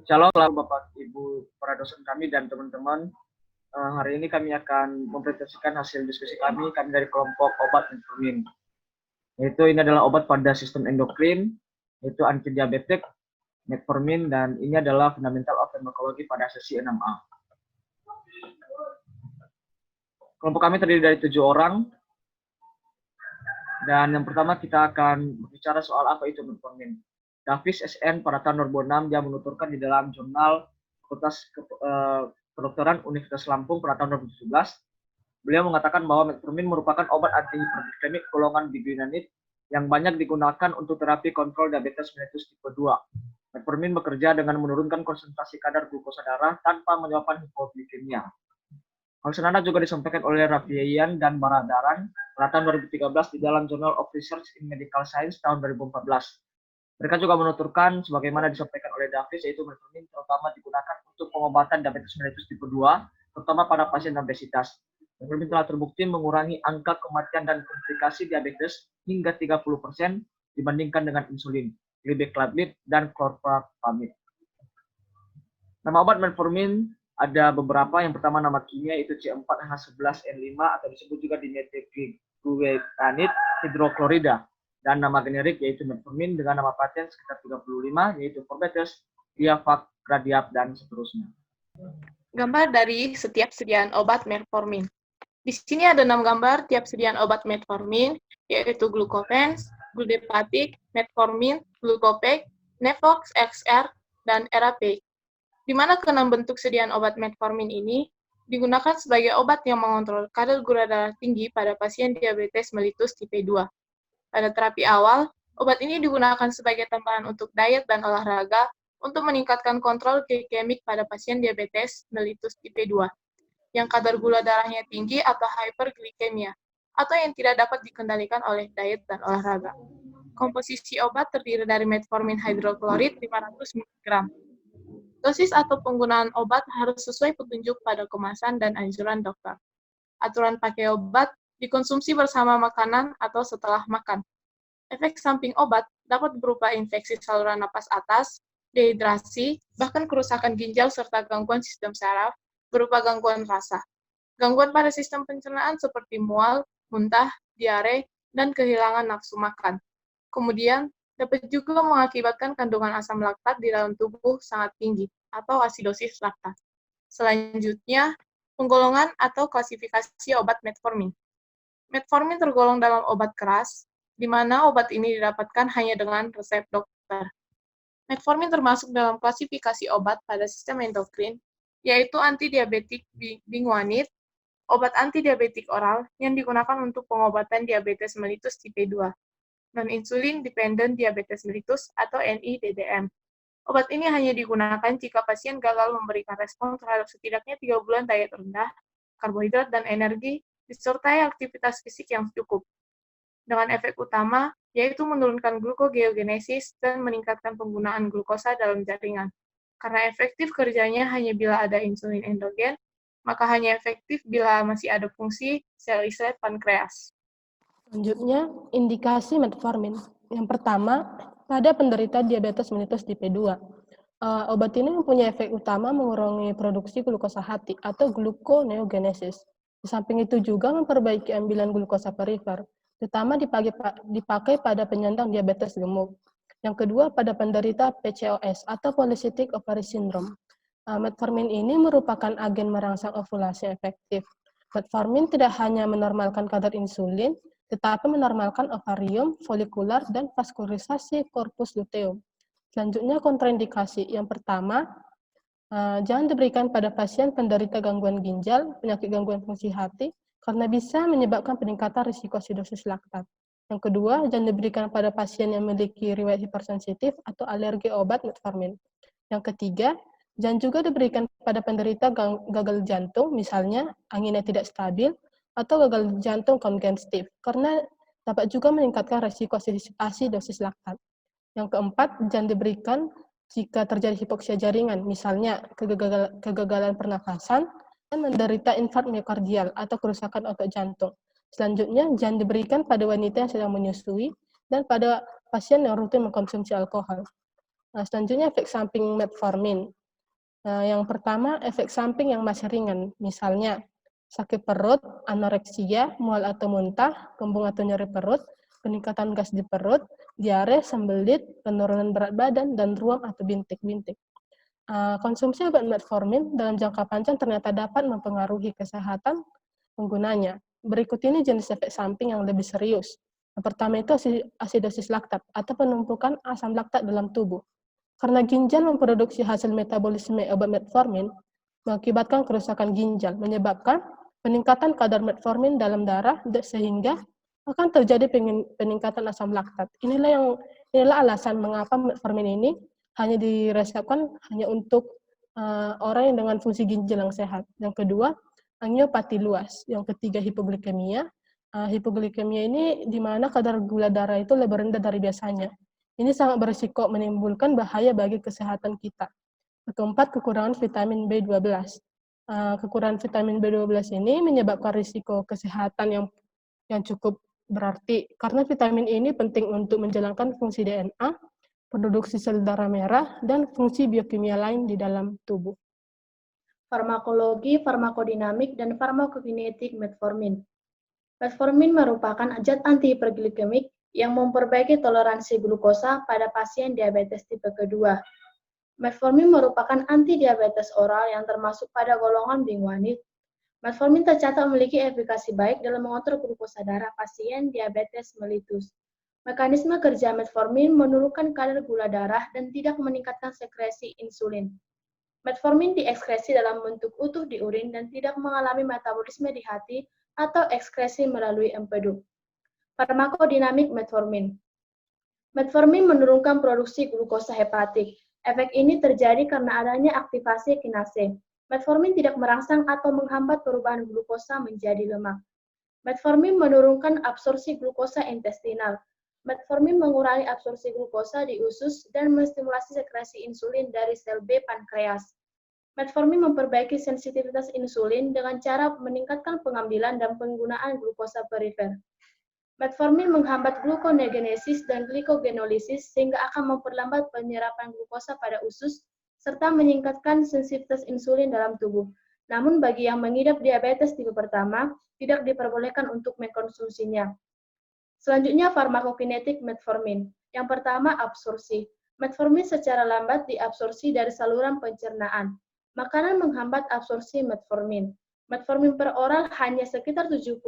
Shalom Bapak Ibu para dosen kami dan teman-teman. Hari ini kami akan mempresentasikan hasil diskusi kami dari kelompok obat metformin. Yaitu ini adalah obat pada sistem endokrin, yaitu antidiabetik, metformin, dan ini adalah fundamental of pharmacology pada sesi 6A. Kelompok kami terdiri dari 7 orang. Dan yang pertama kita akan berbicara soal apa itu metformin. Davis SN pada tahun 2006 dia menuturkan di dalam jurnal Fakultas Kedokteran Universitas Lampung pada tahun 2017. Beliau mengatakan bahwa metformin merupakan obat antihiperglikemik golongan biguanide yang banyak digunakan untuk terapi kontrol diabetes mellitus tipe 2. Metformin bekerja dengan menurunkan konsentrasi kadar glukosa darah tanpa menyebabkan hipoglikemia. Hal senada juga disampaikan oleh Rafian dan Baradaran pada tahun 2013 di dalam Journal of Research in Medical Science tahun 2014. Mereka juga menuturkan, sebagaimana disampaikan oleh Davis, yaitu metformin terutama digunakan untuk pengobatan diabetes mellitus tipe 2, terutama pada pasien obesitas. Metformin telah terbukti mengurangi angka kematian dan komplikasi diabetes hingga 30% dibandingkan dengan insulin, glibenclamide, dan chlorpheniramine. Nama obat metformin ada beberapa. Yang pertama nama kimia itu C4H11N5 atau disebut juga dimethylglucanate hidroklorida. Dan nama generik yaitu metformin dengan nama paten sekitar 35 yaitu Forbetes, Liavac, Gradiap, dan seterusnya. Gambar dari setiap sediaan obat metformin. Di sini ada 6 gambar tiap sediaan obat metformin, yaitu Glucovens, Gludepatic, Metformin, Glucopec, Nevox XR, dan Erape. Di mana ke-6 bentuk sediaan obat metformin ini digunakan sebagai obat yang mengontrol kadar gula darah tinggi pada pasien diabetes mellitus tipe 2. Pada terapi awal, obat ini digunakan sebagai tambahan untuk diet dan olahraga untuk meningkatkan kontrol glikemik pada pasien diabetes mellitus tipe 2, yang kadar gula darahnya tinggi atau hyperglikemia, atau yang tidak dapat dikendalikan oleh diet dan olahraga. Komposisi obat terdiri dari metformin hidroklorid 500 mg. Dosis atau penggunaan obat harus sesuai petunjuk pada kemasan dan anjuran dokter. Aturan pakai obat dikonsumsi bersama makanan atau setelah makan. Efek samping obat dapat berupa infeksi saluran napas atas, dehidrasi, bahkan kerusakan ginjal serta gangguan sistem saraf berupa gangguan rasa. Gangguan pada sistem pencernaan seperti mual, muntah, diare, dan kehilangan nafsu makan. Kemudian, dapat juga mengakibatkan kandungan asam laktat di dalam tubuh sangat tinggi atau asidosis laktat. Selanjutnya, penggolongan atau klasifikasi obat metformin. Metformin tergolong dalam obat keras, di mana obat ini didapatkan hanya dengan resep dokter. Metformin termasuk dalam klasifikasi obat pada sistem endokrin, yaitu antidiabetik biguanide, obat antidiabetik oral yang digunakan untuk pengobatan diabetes mellitus tipe 2, non-insulin dependent diabetes mellitus atau NIDDM. Obat ini hanya digunakan jika pasien gagal memberikan respon terhadap setidaknya 3 bulan diet rendah, karbohidrat dan energi, disertai aktivitas fisik yang cukup. Dengan efek utama, yaitu menurunkan glukogeogenesis dan meningkatkan penggunaan glukosa dalam jaringan. Karena efektif kerjanya hanya bila ada insulin endogen, maka hanya efektif bila masih ada fungsi sel islet pankreas. Selanjutnya, indikasi metformin. Yang pertama, pada penderita diabetes mellitus tipe 2. Obat ini mempunyai efek utama mengurangi produksi glukosa hati atau gluconeogenesis. Di samping itu juga memperbaiki ambilan glukosa perifer, terutama dipakai pada penyandang diabetes gemuk. Yang kedua, pada penderita PCOS atau Polycystic Ovary Syndrome. Metformin ini merupakan agen merangsang ovulasi efektif. Metformin tidak hanya menormalkan kadar insulin, tetapi menormalkan ovarium, folikular, dan vaskularisasi korpus luteum. Selanjutnya, kontraindikasi. Yang pertama, jangan diberikan pada pasien penderita gangguan ginjal, penyakit gangguan fungsi hati, karena bisa menyebabkan peningkatan risiko asidosis laktat. Yang kedua, jangan diberikan pada pasien yang memiliki riwayat hipersensitif atau alergi obat metformin. Yang ketiga, jangan juga diberikan pada penderita gagal jantung, misalnya anginnya tidak stabil, atau gagal jantung kongestif, karena dapat juga meningkatkan risiko asidosis laktat. Yang keempat, jangan diberikan jika terjadi hipoksia jaringan, misalnya kegagalan pernafasan, dan menderita infark miokardial atau kerusakan otot jantung. Selanjutnya, jangan diberikan pada wanita yang sedang menyusui dan pada pasien yang rutin mengkonsumsi alkohol. Selanjutnya, efek samping metformin. Yang pertama, efek samping yang masih ringan, misalnya sakit perut, anoreksia, mual atau muntah, kembung atau nyeri perut, peningkatan gas di perut, diare, sembelit, penurunan berat badan, dan ruam atau bintik-bintik. Konsumsi obat metformin dalam jangka panjang ternyata dapat mempengaruhi kesehatan penggunanya. Berikut ini jenis efek samping yang lebih serius. Yang pertama itu asidosis laktat atau penumpukan asam laktat dalam tubuh. Karena ginjal memproduksi hasil metabolisme obat metformin, mengakibatkan kerusakan ginjal, menyebabkan peningkatan kadar metformin dalam darah sehingga akan terjadi peningkatan asam laktat. Inilah alasan mengapa metformin ini hanya diresepkan hanya untuk orang yang dengan fungsi ginjal yang sehat. Yang kedua, angiopati luas. Yang ketiga, hipoglikemia. Hipoglikemia ini di mana kadar gula darah itu lebih rendah dari biasanya. Ini sangat berisiko menimbulkan bahaya bagi kesehatan kita. Keempat, kekurangan vitamin B12. Kekurangan vitamin B12 ini menyebabkan risiko kesehatan yang cukup berarti, karena vitamin ini penting untuk menjalankan fungsi DNA, produksi sel darah merah, dan fungsi biokimia lain di dalam tubuh. Farmakologi, farmakodinamik, dan farmakokinetik metformin. Metformin merupakan zat antihiperglikemik yang memperbaiki toleransi glukosa pada pasien diabetes tipe kedua. Metformin merupakan antidiabetes oral yang termasuk pada golongan bingwanit. Metformin tercatat memiliki efikasi baik dalam mengontrol glukosa darah pasien diabetes mellitus. Mekanisme kerja metformin menurunkan kadar gula darah dan tidak meningkatkan sekresi insulin. Metformin diekskresi dalam bentuk utuh di urin dan tidak mengalami metabolisme di hati atau ekskresi melalui empedu. Farmakodinamik metformin. Metformin menurunkan produksi glukosa hepatik. Efek ini terjadi karena adanya aktivasi kinase. Metformin tidak merangsang atau menghambat perubahan glukosa menjadi lemak. Metformin menurunkan absorpsi glukosa intestinal. Metformin mengurangi absorpsi glukosa di usus dan menstimulasi sekresi insulin dari sel B pankreas. Metformin memperbaiki sensitivitas insulin dengan cara meningkatkan pengambilan dan penggunaan glukosa perifer. Metformin menghambat gluconeogenesis dan glikogenolisis sehingga akan memperlambat penyerapan glukosa pada usus serta meningkatkan sensitivitas insulin dalam tubuh. Namun bagi yang mengidap diabetes tipe pertama, tidak diperbolehkan untuk mengkonsumsinya. Selanjutnya farmakokinetik metformin. Yang pertama absorpsi. Metformin secara lambat diabsorpsi dari saluran pencernaan. Makanan menghambat absorpsi metformin. Metformin per oral hanya sekitar 70%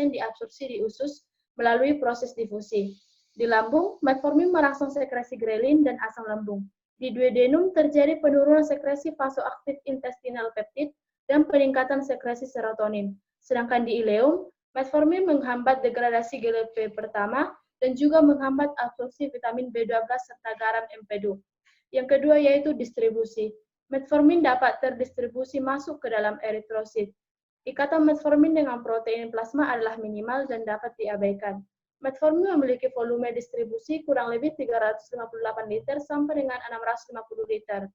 diabsorpsi di usus melalui proses difusi. Di lambung, metformin merangsang sekresi grelin dan asam lambung. Di duodenum terjadi penurunan sekresi vasoaktif intestinal peptid dan peningkatan sekresi serotonin. Sedangkan di ileum, metformin menghambat degradasi GLP pertama dan juga menghambat absorpsi vitamin B12 serta garam empedu. Yang kedua yaitu distribusi. Metformin dapat terdistribusi masuk ke dalam eritrosit. Ikatan metformin dengan protein plasma adalah minimal dan dapat diabaikan. Metformin memiliki volume distribusi kurang lebih 358 liter sampai dengan 650 liter.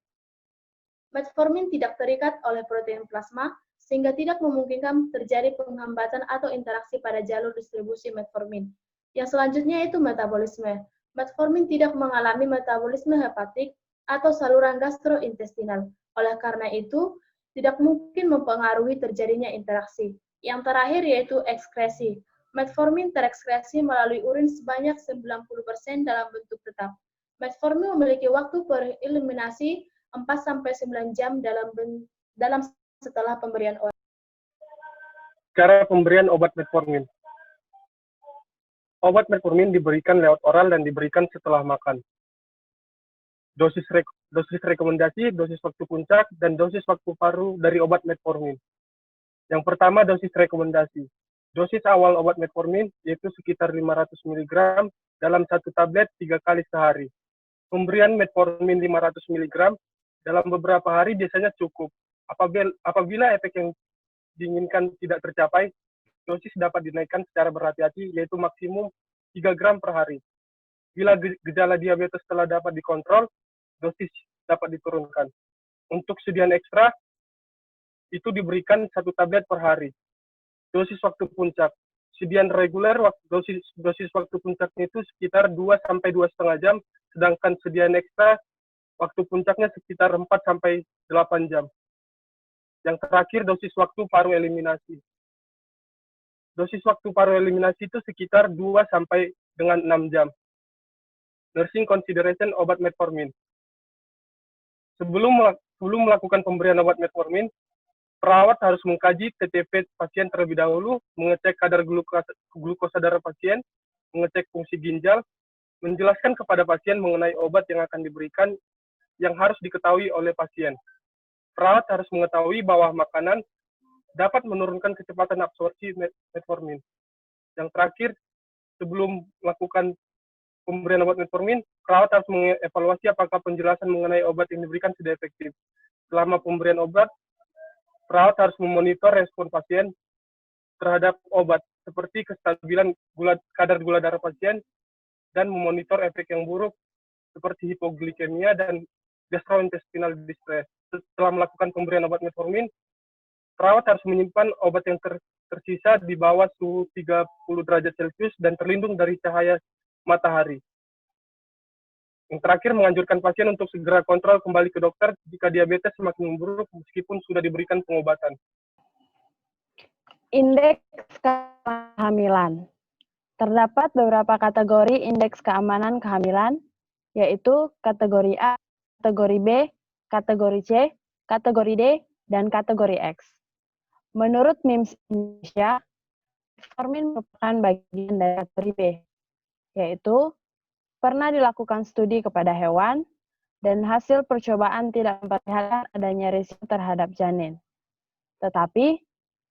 Metformin tidak terikat oleh protein plasma, sehingga tidak memungkinkan terjadi penghambatan atau interaksi pada jalur distribusi metformin. Yang selanjutnya itu metabolisme. Metformin tidak mengalami metabolisme hepatik atau saluran gastrointestinal. Oleh karena itu, tidak mungkin mempengaruhi terjadinya interaksi. Yang terakhir yaitu ekskresi. Metformin terekskresi melalui urin sebanyak 90% dalam bentuk tetap. Metformin memiliki waktu pereliminasi 4-9 jam dalam setelah pemberian obat. Cara pemberian obat metformin. Obat metformin diberikan lewat oral dan diberikan setelah makan. Dosis rekomendasi, dosis waktu puncak, dan dosis waktu paru dari obat metformin. Yang pertama, dosis rekomendasi. Dosis awal obat metformin yaitu sekitar 500 mg dalam satu tablet 3 kali sehari. Pemberian metformin 500 mg dalam beberapa hari biasanya cukup. Apabila efek yang diinginkan tidak tercapai, dosis dapat dinaikkan secara berhati-hati yaitu maksimum 3 gram per hari. Bila gejala diabetes telah dapat dikontrol, dosis dapat diturunkan. Untuk sediaan ekstra, itu diberikan 1 tablet per hari. Dosis waktu puncak. Sediaan reguler, dosis waktu puncaknya itu sekitar 2-2,5 jam, sedangkan sediaan ekstra waktu puncaknya sekitar 4 sampai 8 jam. Yang terakhir, dosis waktu paru eliminasi. Dosis waktu paru eliminasi itu sekitar 2 sampai dengan 6 jam. Nursing consideration obat metformin. Sebelum melakukan pemberian obat metformin, perawat harus mengkaji TTP pasien terlebih dahulu, mengecek kadar glukosa darah pasien, mengecek fungsi ginjal, menjelaskan kepada pasien mengenai obat yang akan diberikan yang harus diketahui oleh pasien. Perawat harus mengetahui bahwa makanan dapat menurunkan kecepatan absorpsi metformin. Yang terakhir, sebelum melakukan pemberian obat metformin, perawat harus mengevaluasi apakah penjelasan mengenai obat yang diberikan sudah efektif. Selama pemberian obat, perawat harus memonitor respon pasien terhadap obat, seperti kestabilan kadar gula darah pasien, dan memonitor efek yang buruk, seperti hipoglikemia dan gastrointestinal distress. Setelah melakukan pemberian obat metformin, perawat harus menyimpan obat yang tersisa di bawah suhu 30 derajat Celcius dan terlindung dari cahaya matahari. Yang terakhir, menganjurkan pasien untuk segera kontrol kembali ke dokter jika diabetes semakin memburuk meskipun sudah diberikan pengobatan. Indeks kehamilan. Terdapat beberapa kategori indeks keamanan kehamilan, yaitu kategori A, kategori B, kategori C, kategori D, dan kategori X. Menurut MIMS Indonesia, metformin merupakan bagian dari kategori B, yaitu pernah dilakukan studi kepada hewan dan hasil percobaan tidak memperlihatkan adanya risiko terhadap janin. Tetapi,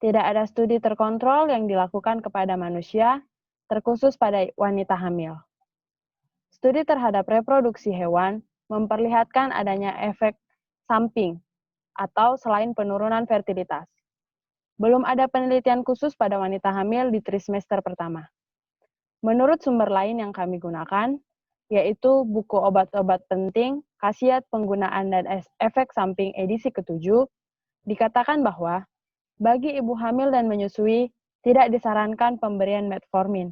tidak ada studi terkontrol yang dilakukan kepada manusia, terkhusus pada wanita hamil. Studi terhadap reproduksi hewan memperlihatkan adanya efek samping atau selain penurunan fertilitas. Belum ada penelitian khusus pada wanita hamil di trimester pertama. Menurut sumber lain yang kami gunakan, yaitu buku obat-obat penting, khasiat penggunaan dan efek samping edisi ke-7, dikatakan bahwa bagi ibu hamil dan menyusui tidak disarankan pemberian metformin,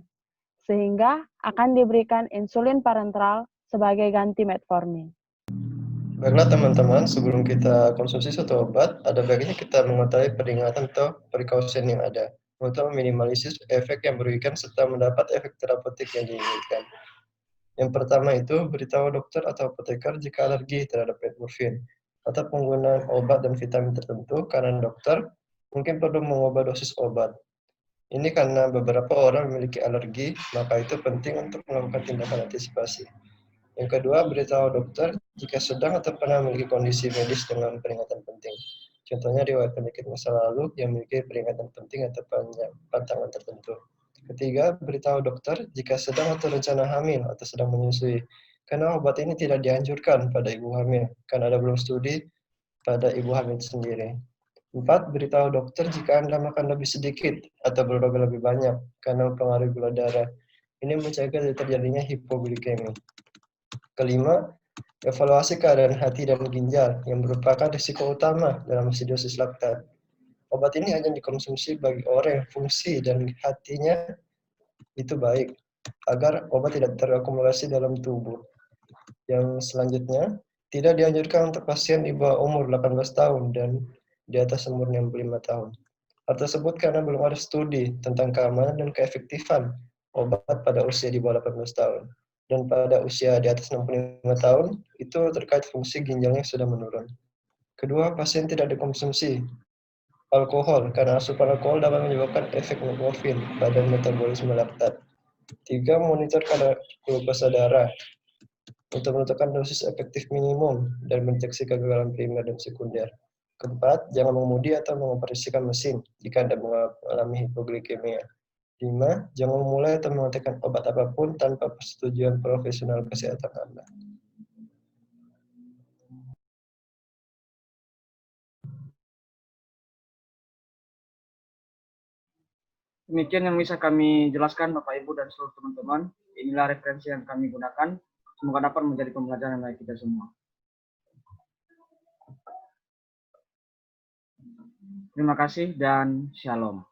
sehingga akan diberikan insulin parenteral sebagai ganti metformin. Baiklah teman-teman, sebelum kita konsumsi suatu obat, ada baiknya kita mengetahui peringatan atau precaution yang ada untuk meminimalisir efek yang merugikan serta mendapat efek terapeutik yang diinginkan. Yang pertama itu, beritahu dokter atau apoteker jika alergi terhadap metformin atau penggunaan obat dan vitamin tertentu karena dokter mungkin perlu mengubah dosis obat. Ini karena beberapa orang memiliki alergi, maka itu penting untuk melakukan tindakan antisipasi. Yang kedua, beritahu dokter jika sedang atau pernah memiliki kondisi medis dengan peringatan penting. Contohnya riwayat penyakit masa lalu yang memiliki peringatan penting atau pantangan tertentu. Ketiga, beritahu dokter jika sedang atau rencana hamil atau sedang menyusui, karena obat ini tidak dianjurkan pada ibu hamil, karena ada belum studi pada ibu hamil sendiri. 4. Beritahu dokter jika Anda makan lebih sedikit atau berolahraga lebih banyak, karena mempengaruhi gula darah. Ini mencegah terjadinya hipoglikemi. Kelima, evaluasi keadaan hati dan ginjal yang merupakan risiko utama dalam acidosis laktat. Obat ini hanya dikonsumsi bagi orang yang fungsi dan hatinya itu baik, agar obat tidak terakumulasi dalam tubuh. Yang selanjutnya, tidak dianjurkan untuk pasien di bawah umur 18 tahun dan di atas umur 65 tahun. Hal tersebut karena belum ada studi tentang keamanan dan keefektifan obat pada usia di bawah 18 tahun. Dan pada usia di atas 65 tahun, itu terkait fungsi ginjalnya sudah menurun. Kedua, pasien tidak dikonsumsi alkohol, karena asupan alkohol dapat menyebabkan efek metformin pada metabolisme laktat. 3. Monitor kadar glukosa darah untuk menentukan dosis efektif minimum dan mendeteksi kegagalan primer dan sekunder. Keempat, jangan mengemudi atau mengoperasikan mesin jika Anda mengalami hipoglikemia. 5. Jangan memulai atau mengatakan obat apapun tanpa persetujuan profesional kesehatan Anda. Demikian yang bisa kami jelaskan Bapak Ibu dan seluruh teman-teman. Inilah referensi yang kami gunakan. Semoga dapat menjadi pembelajaran bagi kita semua. Terima kasih dan shalom.